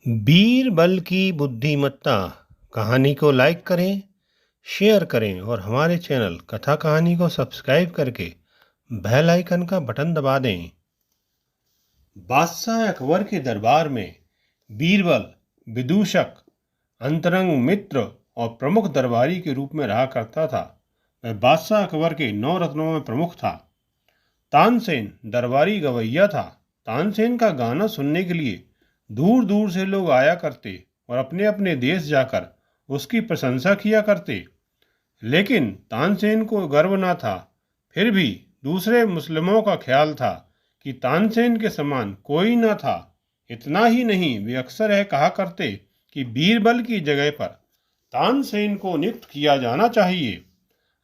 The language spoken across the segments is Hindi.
बीरबल की बुद्धिमत्ता कहानी को लाइक करें, शेयर करें और हमारे चैनल कथा कहानी को सब्सक्राइब करके बेल आइकन का बटन दबा दें। बादशाह अकबर के दरबार में बीरबल विदूषक, अंतरंग मित्र और प्रमुख दरबारी के रूप में रहा करता था। वह बादशाह अकबर के 9 रत्नों में प्रमुख था। तानसेन दरबारी गवैया था। तानसेन का गाना सुनने के लिए दूर दूर से लोग आया करते और अपने अपने देश जाकर उसकी प्रशंसा किया करते। लेकिन तानसेन को गर्व न था। फिर भी दूसरे मुस्लिमों का ख्याल था कि तानसेन के समान कोई न था। इतना ही नहीं, वे अक्सर यह कहा करते कि बीरबल की जगह पर तानसेन को नियुक्त किया जाना चाहिए।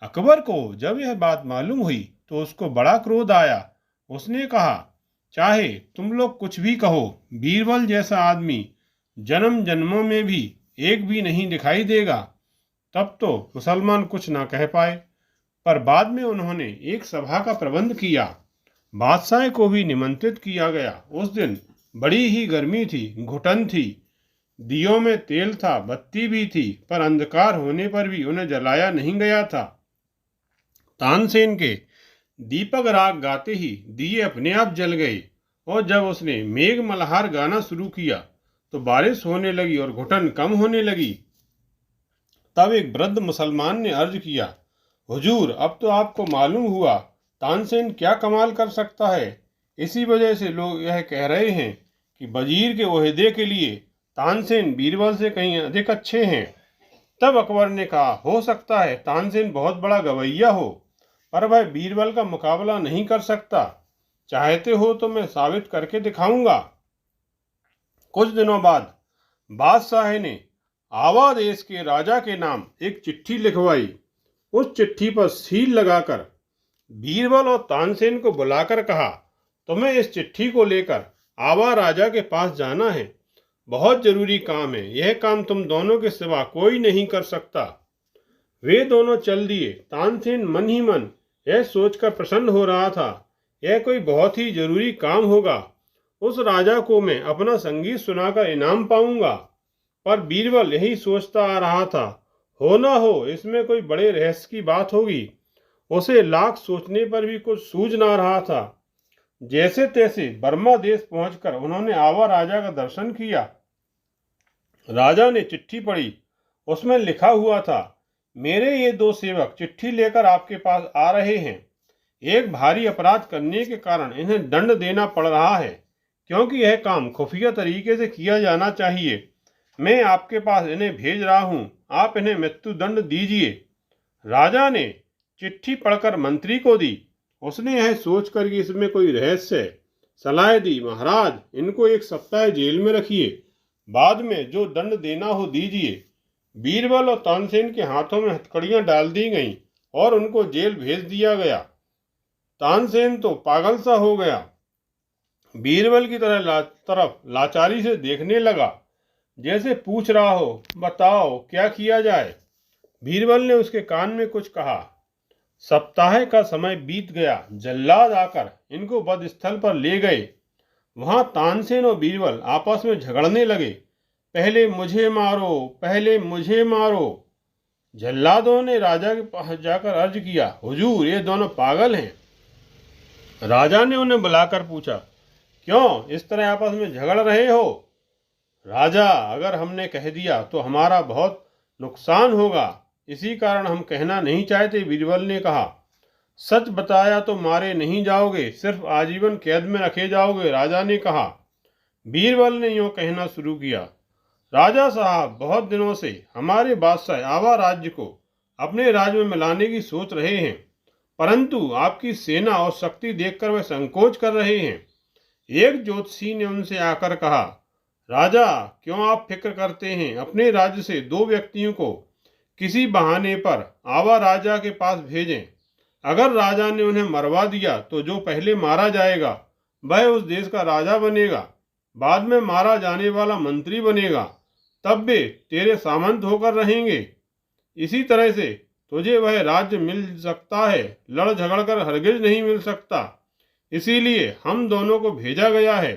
अकबर को जब यह बात मालूम हुई तो उसको बड़ा क्रोध आया। उसने कहा, चाहे तुम लोग कुछ भी कहो, बीरबल जैसा आदमी जन्म जन्मों में भी एक भी नहीं दिखाई देगा। तब तो मुसलमान कुछ ना कह पाए, पर बाद में उन्होंने एक सभा का प्रबंध किया। बादशाह को भी निमंत्रित किया गया। उस दिन बड़ी ही गर्मी थी, घुटन थी। दियों में तेल था, बत्ती भी थी, पर अंधकार होने पर भी उन्हें जलाया नहीं गया था। तानसेन के दीपक राग गाते ही दिए अपने आप जल गए और जब उसने मेघ मल्हार गाना शुरू किया तो बारिश होने लगी और घुटन कम होने लगी। तब एक वृद्ध मुसलमान ने अर्ज किया, हुजूर, अब तो आपको मालूम हुआ तानसेन क्या कमाल कर सकता है। इसी वजह से लोग यह कह रहे हैं कि वजीर के ओहदे के लिए तानसेन बीरबल से कहीं अधिक अच्छे हैं। तब अकबर ने कहा, हो सकता है तानसेन बहुत बड़ा गवैया हो, पर वह बीरबल का मुकाबला नहीं कर सकता। चाहते हो तो मैं साबित करके दिखाऊंगा। कुछ दिनों बाद बादशाह ने आवा देश के राजा के नाम एक चिट्ठी लिखवाई। उस चिट्ठी पर सील लगाकर बीरबल और तानसेन को बुलाकर कहा, तुम्हें इस चिट्ठी को लेकर आवा राजा के पास जाना है। बहुत जरूरी काम है। यह काम तुम दोनों के सिवा कोई नहीं कर सकता। वे दोनों चल दिए। तानसेन मन ही मन यह सोचकर प्रसन्न हो रहा था, यह कोई बहुत ही जरूरी काम होगा। उस राजा को मैं अपना संगीत सुनाकर इनाम पाऊंगा। पर बीरबल यही सोचता आ रहा था, हो ना हो इसमें कोई बड़े रहस्य की बात होगी। उसे लाख सोचने पर भी कुछ सूझ ना रहा था। जैसे तैसे बर्मा देश पहुंचकर उन्होंने आवा राजा का दर्शन किया। राजा ने चिट्ठी पढ़ी। उसमें लिखा हुआ था, मेरे ये 2 सेवक चिट्ठी लेकर आपके पास आ रहे हैं। एक भारी अपराध करने के कारण इन्हें दंड देना पड़ रहा है, क्योंकि यह काम खुफिया तरीके से किया जाना चाहिए। मैं आपके पास इन्हें भेज रहा हूँ, आप इन्हें मृत्यु दंड दीजिए। राजा ने चिट्ठी पढ़कर मंत्री को दी। उसने यह सोचकर कि इसमें कोई रहस्य है, सलाह दी, महाराज इनको 1 सप्ताह जेल में रखिए, बाद में जो दंड देना हो दीजिए। बीरबल और तानसेन के हाथों में हथकड़ियां डाल दी गईं और उनको जेल भेज दिया गया। तानसेन तो पागल सा हो गया। बीरबल की तरफ लाचारी से देखने लगा, जैसे पूछ रहा हो, बताओ क्या किया जाए। बीरबल ने उसके कान में कुछ कहा। सप्ताह का समय बीत गया। जल्लाद आकर इनको वधस्थल पर ले गए। वहां तानसेन और बीरबल आपस में झगड़ने लगे। पहले मुझे मारो, पहले मुझे मारो। जल्लादों ने राजा के पास जाकर अर्ज किया, हुजूर, ये दोनों पागल हैं। राजा ने उन्हें बुलाकर पूछा, क्यों इस तरह आपस में झगड़ रहे हो। राजा, अगर हमने कह दिया तो हमारा बहुत नुकसान होगा, इसी कारण हम कहना नहीं चाहते। बीरबल ने कहा, सच बताया तो मारे नहीं जाओगे, सिर्फ आजीवन कैद में रखे जाओगे। राजा ने कहा। बीरबल ने यूं कहना शुरू किया, राजा साहब, बहुत दिनों से हमारे बादशाह आवा राज्य को अपने राज्य में मिलाने की सोच रहे हैं, परंतु आपकी सेना और शक्ति देखकर वे संकोच कर रहे हैं। एक ज्योतिषी ने उनसे आकर कहा, राजा, क्यों आप फिक्र करते हैं। अपने राज्य से 2 व्यक्तियों को किसी बहाने पर आवा राजा के पास भेजें। अगर राजा ने उन्हें मरवा दिया तो जो पहले मारा जाएगा वह उस देश का राजा बनेगा, बाद में मारा जाने वाला मंत्री बनेगा, तब वे तेरे सामंत होकर रहेंगे। इसी तरह से तुझे वह राज्य मिल सकता है, लड़ झगड़ कर हरगिज नहीं मिल सकता। इसीलिए हम दोनों को भेजा गया है।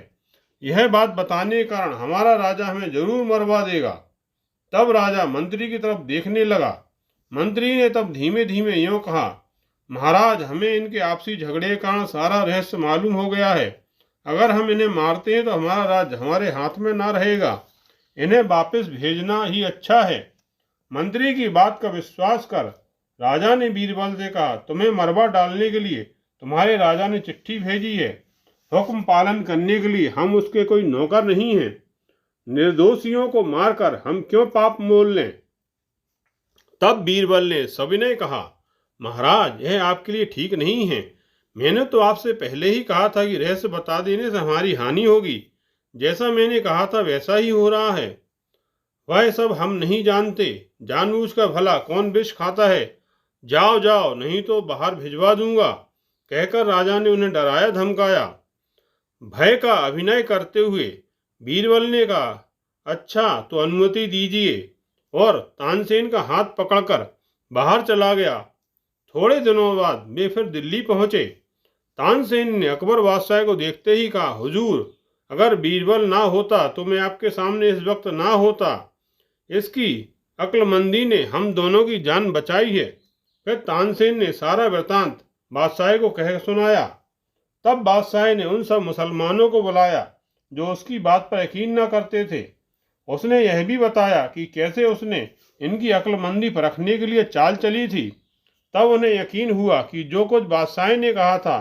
यह बात बताने के कारण हमारा राजा हमें जरूर मरवा देगा। तब राजा मंत्री की तरफ देखने लगा। मंत्री ने तब धीमे धीमे यूं कहा, महाराज, हमें इनके आपसी झगड़े के कारण सारा रहस्य मालूम हो गया है। अगर हम इन्हें मारते हैं तो हमारा राज्य हमारे हाथ में ना रहेगा। इन्हें वापस भेजना ही अच्छा है। मंत्री की बात का विश्वास कर राजा ने बीरबल से कहा, तुम्हें मरवा डालने के लिए तुम्हारे राजा ने चिट्ठी भेजी है। हुक्म पालन करने के लिए हम उसके कोई नौकर नहीं हैं। निर्दोषियों को मारकर हम क्यों पाप मोल लें। तब बीरबल ने सविनय कहा, महाराज, यह आपके लिए ठीक नहीं है। मैंने तो आपसे पहले ही कहा था कि रहस्य बता देने से हमारी हानि होगी। जैसा मैंने कहा था वैसा ही हो रहा है। वह सब हम नहीं जानते। जानबूझकर भला कौन विष खाता है। जाओ जाओ, नहीं तो बाहर भिजवा दूंगा, कहकर राजा ने उन्हें डराया धमकाया। भय का अभिनय करते हुए बीरबल ने कहा, अच्छा तो अनुमति दीजिए, और तानसेन का हाथ पकड़कर बाहर चला गया। थोड़े दिनों बाद वे फिर दिल्ली पहुंचे। तानसेन ने अकबर बादशाह को देखते ही कहा, हुजूर, अगर बीरबल ना होता तो मैं आपके सामने इस वक्त ना होता। इसकी अक्लमंदी ने हम दोनों की जान बचाई है। फिर तानसेन ने सारा वृतांत बादशाह को कह सुनाया। तब बादशाह ने उन सब मुसलमानों को बुलाया जो उसकी बात पर यकीन न करते थे। उसने यह भी बताया कि कैसे उसने इनकी अक्लमंदी परखने के लिए चाल चली थी। तब उन्हें यकीन हुआ कि जो कुछ बादशाह ने कहा था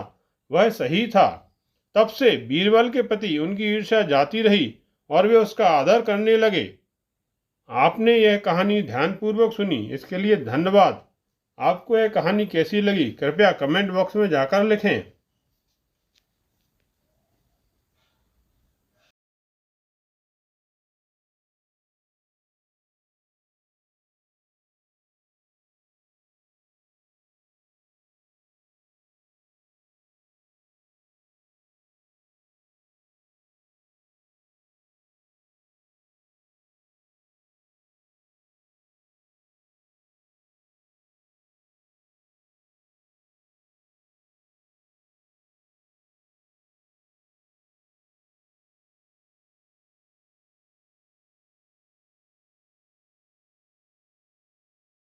वह सही था। तब से बीरबल के प्रति उनकी ईर्ष्या जाती रही और वे उसका आदर करने लगे। आपने यह कहानी ध्यानपूर्वक सुनी, इसके लिए धन्यवाद। आपको यह कहानी कैसी लगी कृपया कमेंट बॉक्स में जाकर लिखें।